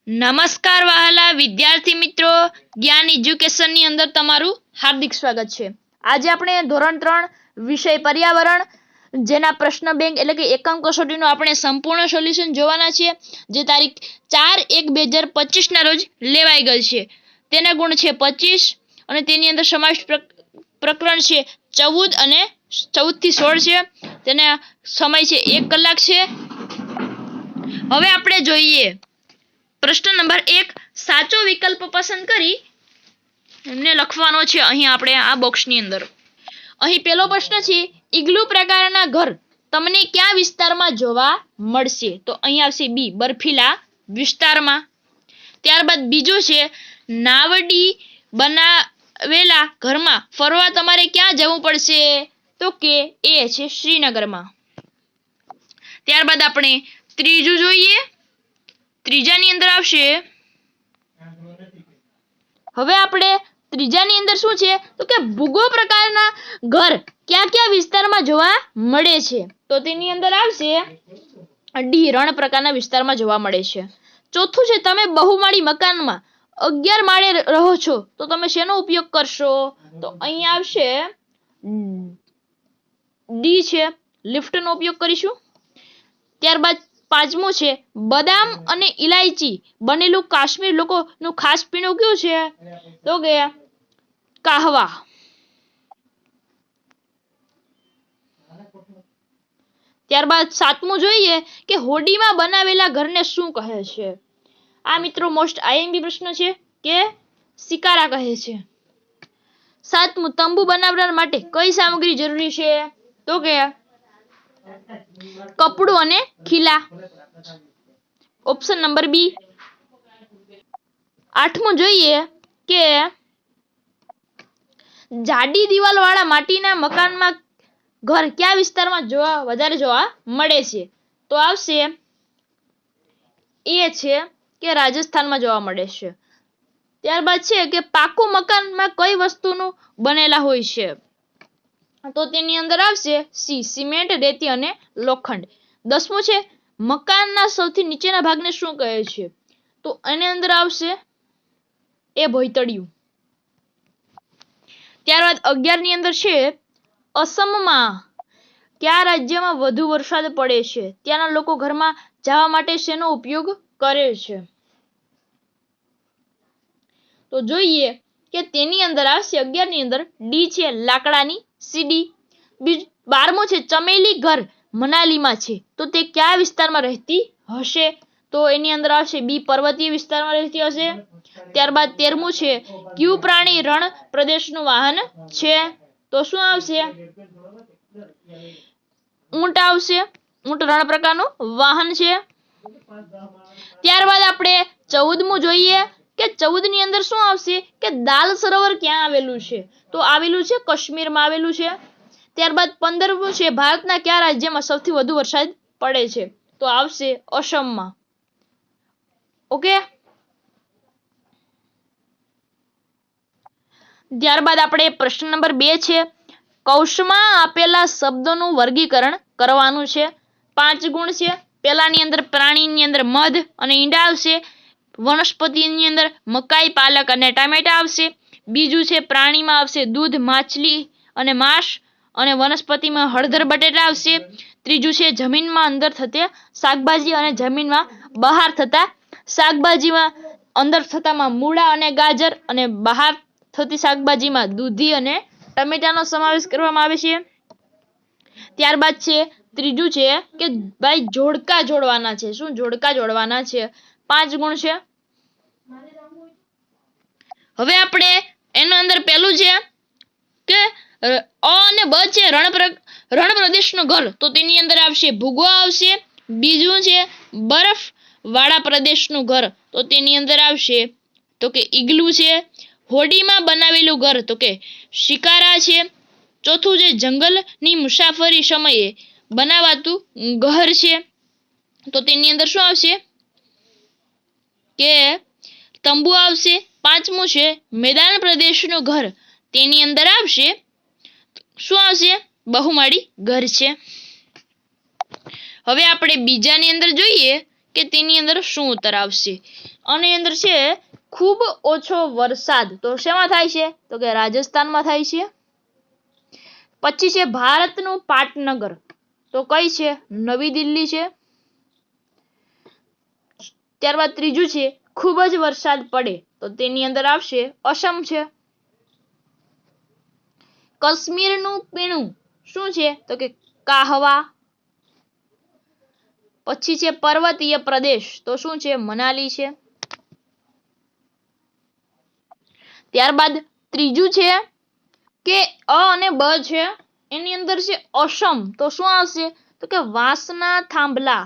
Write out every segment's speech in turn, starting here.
નમસ્કાર વહાલા વિદ્યાર્થી મિત્રો, જ્ઞાન એજ્યુકેશનની અંદર તમારું હાર્દિક સ્વાગત છે। આજે આપણે ધોરણ 3 વિષય પર્યાવરણ જેના પ્રશ્ન બેંક એટલે કે એકમ કસોટીનું આપણે સંપૂર્ણ સોલ્યુશન જોવાના છે, જે તારીખ 4/1/2025 ના રોજ લેવાઈ ગયેલ છે। તેના ગુણ છે 25 અને તેની અંદર સમાવિષ્ટ પ્રકરણ છે 14 અને 14 થી 16 છે। તેના સમય છે 1 કલાક છે। હવે આપણે જોઈએ प्रश्न नंबर 1 साचो विकल्प पसंद करी एमने लखवानो छे। अहीं आपणे आ बॉक्सनी अंदर अहीं पहेलो प्रश्न छे, इग्लू प्रकारना घर तमने क्या विस्तारमां जोवा मळशे? तो अहीं आवशे बी, बर्फीला विस्तारमां। त्यारबाद बीजो छे, नावडी बनावेला घरमां फरवा तमारे क्या जवुं पड़शे? तो के ए छे श्रीनगरमां। त्यारबाद आपणे त्रीजું જોઈએ। ત્રીજાની અંદર આવશે, હવે આપણે ત્રીજાની અંદર શું છે તો કે ભૂગો પ્રકારના ઘર ક્યાં ક્યાં વિસ્તારમાં જોવા મળે છે? તો તેની અંદર આવશે ડી, રણ પ્રકારના વિસ્તારમાં જોવા મળે છે। ચોથું છે, તમે બહુમાળી મકાનમાં 11 માળે રહો છો તો તમે શેનો ઉપયોગ કરશો? તો અહીં આવશે ડી છે, લિફ્ટનો ઉપયોગ કરીશું। ત્યારબાદ પાંચમું છે, બદામ અને ઇલાયચી બનેલું કાશ્મીર લોકોનું ખાસ પીણું કયું છે? તો કે કાહવા। ત્યારબાદ સાતમું જોઈએ કે હોડીમાં બનાવેલા ઘરને શું કહે છે? આ મિત્રો મોસ્ટ આઈએમપી પ્રશ્ન છે કે સિકારા કહે છે। સાતમું, તંબુ બનાવવા માટે કઈ સામગ્રી જરૂરી છે? તો કે કપડું અને ખીલા, ઓપ્શન નંબર બી। આઠમું જોઈએ કે જાડી દિવાલ વાળા માટીના મકાનમાં ઘર કયા વિસ્તારમાં વધારે જોવા મળે છે? તો આવશે એ છે કે રાજસ્થાનમાં જોવા મળે છે। ત્યારબાદ છે કે પાકું મકાનમાં કઈ વસ્તુનું બનેલા હોય છે? તો તેની અંદર આવશે સી, સિમેન્ટ, રેતી અને લોખંડ। 10મું છે, મકાનના સૌથી નીચેના ભાગને શું કહે છે? તો એની અંદર આવશે એ ભોયતળિયું। ત્યારબાદ 11ની અંદર છે, અસમમાં કયા રાજ્યમાં વધુ વરસાદ પડે છે? ત્યાંના લોકો ઘરમાં જવા માટે શેનો ઉપયોગ કરે છે? તો જોઈએ કે તેની અંદર આવશે 11ની અંદર ડી છે, લાકડાની સીડી। 12મું છે, ચમેલી ઘર મનાલીમાં છે તો તે કયા વિસ્તારમાં રહેતી હશે? તો એની અંદર આવશે બી, પર્વતીય વિસ્તારમાં રહેતી હશે। ત્યારબાદ 13મું છે, કયું પ્રાણી રણ પ્રદેશનું વાહન છે? તો શું આવશે? ઊંટ આવશે। ઊંટ રણ પ્રકારનું વાહન છે। ત્યારબાદ આપણે 14મું જોઈએ કે 14ની અંદર શું આવશે કે દાલ સરોવર ક્યાં આવેલું છે? તો આવેલું છે કાશ્મીરમાં આવેલું છે। ત્યારબાદ 15મું છે, ભારતના કયા રાજ્યમાં સૌથી વધુ વરસાદ પડે છે? તો આવશે અસમમાં। ઓકે, ત્યારબાદ આપણે પ્રશ્ન નંબર 2 છે, કૌંસમાં આપેલા શબ્દોનું વર્ગીકરણ કરવાનું છે। 5 ગુણ છે। પહેલાની અંદર પ્રાણીની અંદર મધ અને ઈંડા આવશે। વનસ્પતિની અંદર મકાઈ, પાલક અને ટામેટા આવશે। બીજું છે, પ્રાણીમાં આવશે દૂધ, માછલી અને માંસ, અને વનસ્પતિમાં હળદર, બટેટા આવશે। ત્રીજું છે, જમીનમાં અંદર થતા શાકભાજી અને જમીનમાં બહાર થતા શાકભાજીમાં અંદર થતામાં મૂળા અને ગાજર, અને બહાર થતી શાકભાજીમાં દૂધી અને ટમેટાનો સમાવેશ કરવામાં આવે છે। ત્યારબાદ છે ત્રીજું છે કે ભાઈ જોડકા જોડવાના છે। શું જોડકા જોડવાના છે? 5 ગુણ છે। હવે આપણે એના અંદર પહેલું છે કે અ અને બ છે, રણ પ્રદેશનું ઘર તો તેની અંદર આવશે ભૂગો આવશે। બીજું છે બરફ વાળા પ્રદેશનું ઘર તો તેની અંદર આવશે તો કે ઇગ્લુ છે। હોડીમાં બનાવેલું ઘર તો કે શિકારા છે। ચોથું છે, જંગલની મુસાફરી સમયે બનાવાતું ઘર છે તો તેની અંદર શું આવશે કે તંબુ આવશે। 5મું છે, મેદાન પ્રદેશનું ઘર તેની અંદર આવશે શું આવશે? બહુમાળી ઘર છે। હવે આપણે બીજાની અંદર જોઈએ કે તેની અંદર શું ઉત્તર આવશે? આની અંદર છે ખૂબ ઓછો વરસાદ, તો શેમાં થાય છે? તો કે રાજસ્થાનમાં થાય છે. પછી છે ભારતનું પાટનગર, તો કઈ છે? નવી દિલ્હી છે. ત્યારબાદ ત્રીજું છે ખૂબ જ વરસાદ પડે, તો તેની અંદર આવશે અસમ છે. કાશ્મીરનું પીણું શું છે? તો કે કાહવા. પછી છે પર્વતીય પ્રદેશ, તો શું છે? મનાલી છે. ત્યારબાદ ત્રીજું છે કે અ અને બ છે એની અંદર છે અસમ, તો શું આવશે? તો કે વાંસના થાંભલા.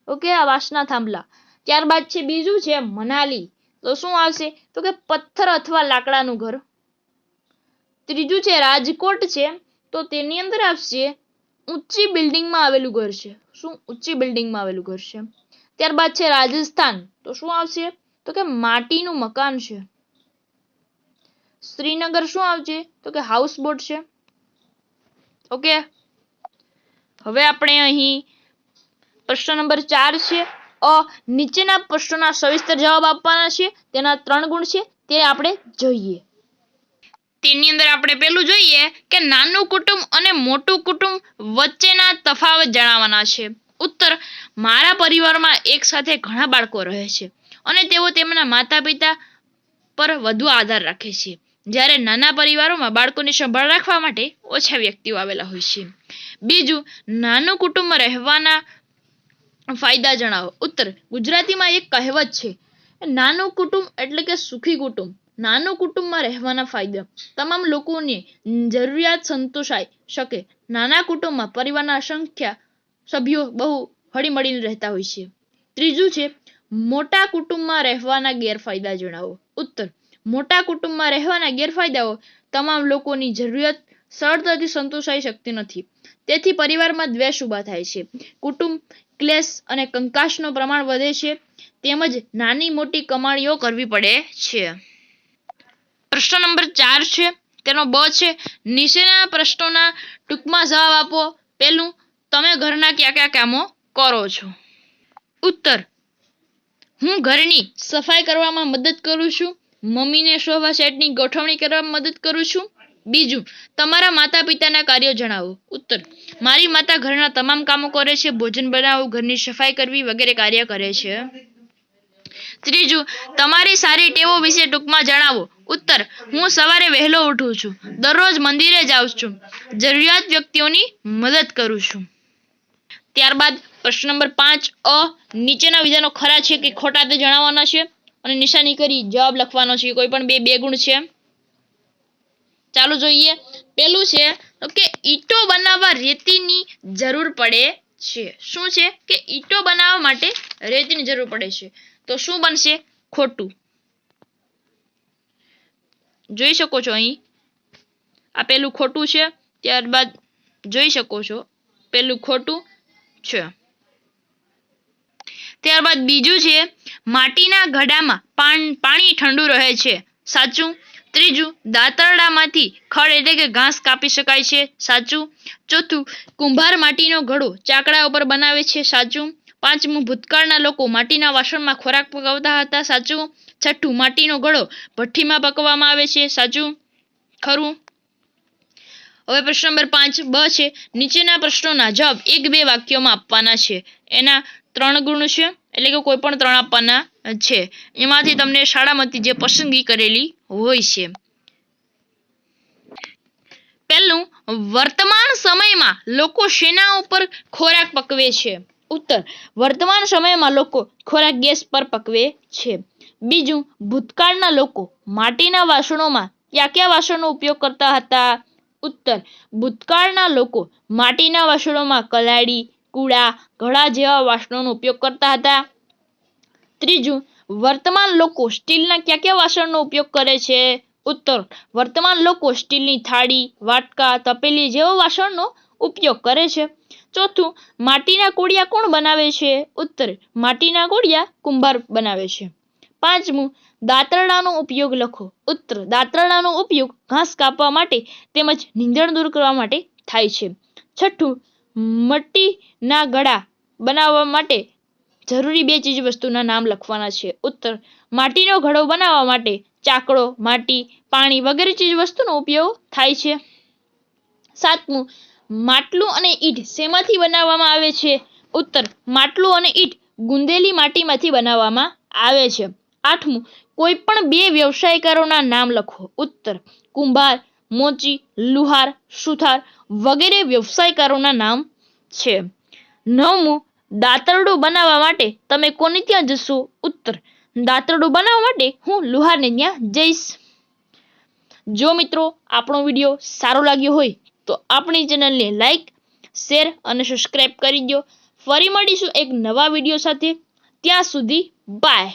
ઓકે, આ વાંસના થાંભલા. ત્યારબાદ છે બીજું છે મનાલી, તો શું આવશે? તો કે પથ્થર અથવા લાકડાનું ઘર. ત્રીજું છે રાજકોટ છે, તો તેની અંદર આવશે ઊંચી બિલ્ડિંગમાં આવેલું ઘર છે. શું? ઊંચી બિલ્ડિંગમાં આવેલું ઘર છે. ત્યારબાદ છે રાજસ્થાન, તો શું આવશે? તો કે માટીનું મકાન છે. શ્રીનગર શું આવશે? તો કે હાઉસબોટ છે. ઓકે, હવે આપણે અહીં પ્રશ્ન નંબર 4 છે નીચેના પ્રશ્નોના સવિસ્તર જવાબ આપવાના છે. તેના 3 ગુણ છે, તે આપણે જોઈએ. તેની અંદર આપણે પેલું જોઈએ કે નાનું કુટુંબ અને મોટું કુટુંબ વચ્ચેના તફાવત જણાવવાના છે. ઉત્તર: મારા પરિવારમાં એક સાથે ઘણા બાળકો રહે છે અને તેઓ તેમના માતા પિતા પર વધુ આધાર રાખે છે, જ્યારે નાના પરિવારોમાં બાળકોની સંભાળ રાખવા માટે ઓછા વ્યક્તિઓ આવેલા હોય છે. બીજું, નાનું કુટુંબમાં રહેવાના ફાયદા જણાવો. ઉત્તર: ગુજરાતીમાં એક કહેવત છે, નાનું કુટુંબ એટલે કે સુખી કુટુંબ. નાનું કુટુંબમાં રહેવાના ફાયદા: તમામ લોકોની જરૂરિયાત સંતોષાઈ શકે. નાના કુટુંબમાં પરિવારના અસંખ્ય સભ્યો બહુ હળીમળીને રહેતા હોય છે. ત્રીજું છે મોટા કુટુંબમાં રહેવાના ગેરફાયદા જણાવો. ઉત્તર: મોટા કુટુંબમાં રહેવાના ગેરફાયદાઓ: તમામ લોકોની જરૂરિયાત સરળતાથી સંતોષાઈ શકતી નથી, તેથી પરિવારમાં દ્વેષ ઊભા થાય છે. કુટુંબ ક્લેશ અને કંકાસનું પ્રમાણ વધે છે, તેમજ નાની મોટી કમાણીઓ કરવી પડે છે. પ્રશ્ન નંબર 4 છે, તેનો બ છે, નીચેના પ્રશ્નોના ટૂંકમાં જવાબ આપો. પહેલું, તમે ઘરના કયા કયા કામો કરો છો? ઉત્તર: હું ઘરની સફાઈ કરવામાં મદદ કરું છું. મમ્મીને સોફા સેટની ગોઠવણી કરવામાં મદદ કરું છું. બીજું, તમારા માતા પિતાના કાર્યો જણાવો. ઉત્તર: મારી માતા ઘરના તમામ કામો કરે છે. ભોજન બનાવવું, ઘરની સફાઈ કરવી વગેરે કાર્ય કરે છે. ત્રીજું, તમારી સારી ટેવો વિશે ટૂંકમાં જણાવો. ઉત્તર: હું સવારે વહેલો ઉઠું છું. દરરોજ મંદિરે જાઉં છું. જરૂરિયાત વ્યક્તિઓની મદદ કરું છું. ત્યારબાદ પ્રશ્ન નંબર 5 નીચેના વિધાનો ખરા છે કે ખોટા તે જણાવવાના છે અને નિશાની કરી જવાબ લખવાનો છે. કોઈ પણ બે ગુણ છે. ચાલો જોઈએ. પેલું છે કે ઈંટો બનાવવા રેતીની જરૂર પડે છે. શું છે? કે ઈંટો બનાવવા માટે રેતીની જરૂર પડે છે. તો શું બનશે? ખોટું. જોઈ શકો છો અહીં આ પેલું ખોટું છે. ત્યારબાદ જોઈ શકો છો પેલું ખોટું છે. ત્યારબાદ બીજું છે માટીના ઘડામાં પાણી ઠંડુ રહે છે. સાચું. ત્રીજું, દાંતરડામાંથી ખડ એટલે કે ઘાસ કાપી શકાય છે. સાચું. ચોથું, કુંભાર માટીનો ઘડો ચાકડા ઉપર બનાવે છે. સાચું. પાંચમું, ભૂતકાળના લોકો માટીના વાસણમાં ખોરાક પકાવતા હતા. સાચું. છઠ્ઠું, માટીનો ઘડો ભઠ્ઠીમાં પકવવામાં આવે છે. સાચું. ખરું. હવે પ્રશ્ન નંબર 5 બ છે, નીચેના પ્રશ્નોના જવાબ 1-2 વાક્યોમાં આપવાના છે. એના 3 ગુણ છે, એટલે કે કોઈ પણ 3 આપવાના છે. એમાંથી તમને શાળામાંથી જે પસંદગી કરેલી હોય છે. પહેલું, વર્તમાન સમયમાં લોકો શેના ઉપર ખોરાક પકવે છે? ઉત્તર: વર્તમાન સમયમાં લોકો ખોરાક ગેસ પર પકવે છે. બીજું, ભૂતકાળના લોકો માટીના વાસણોમાં કયા વાસણનો ઉપયોગ કરતા હતા? ઉત્તર: ભૂતકાળના લોકો માટીના વાસણોમાં કલાડી, કુડા, ઘડા જેવા વાસણોનો ઉપયોગ કરતા હતા. ત્રીજું, વર્તમાન લોકો સ્ટીલના કયા વાસણનો ઉપયોગ કરે છે? ઉત્તર: વર્તમાન લોકો સ્ટીલની થાળી, વાટકા, તપેલી જેવા વાસણનો ઉપયોગ કરે છે. ચોથું, માટીના કોડિયા કોણ બનાવે છે? ઉત્તર: માટીના કોડિયા કુંભાર બનાવે છે. પાંચમું, દાંતરડાનો ઉપયોગ લખો. ઉત્તર: દાંતરડાનો ઉપયોગ ઘાસ કાપવા માટે તેમજ નીંદણ દૂર કરવા માટે થાય છે. છઠ્ઠું, મટ્ટીના ઘડા બનાવવા માટે જરૂરી 2 ચીજ વસ્તુના નામ લખવાના છે. ઉત્તર માટીનો ઘડો બનાવવા માટે ચાકડો, માટી, પાણી વગેરે ચીજ વસ્તુનો ઉપયોગ થાય છે. 7મું માટલું અને ઈંટ શેમાંથી બનાવવામાં આવે છે? ઉત્તર માટલું અને ઈંટ ગુંદેલી માટીમાંથી બનાવવામાં આવે છે. 8મું કોઈ પણ 2 વ્યવસાયકારોના નામ લખો. ઉત્તર કુંભાર, મોચી, લુહાર, સુથાર વગેરે વ્યવસાયકારોના નામ છે. 9મું દાતરડું બનાવવા માટે તમે કોને ત્યાં જશો? ઉત્તર દાતરડું બનાવવા માટે હું લુહારને ત્યાં જઈશ. જો મિત્રો આપણો વિડીયો સારો લાગ્યો હોય તો આપણી ચેનલને લાઈક, શેર અને સબસ્ક્રાઈબ કરી દો. ફરી મળીશું એક નવા વિડીયો સાથે. ત્યાં સુધી બાય.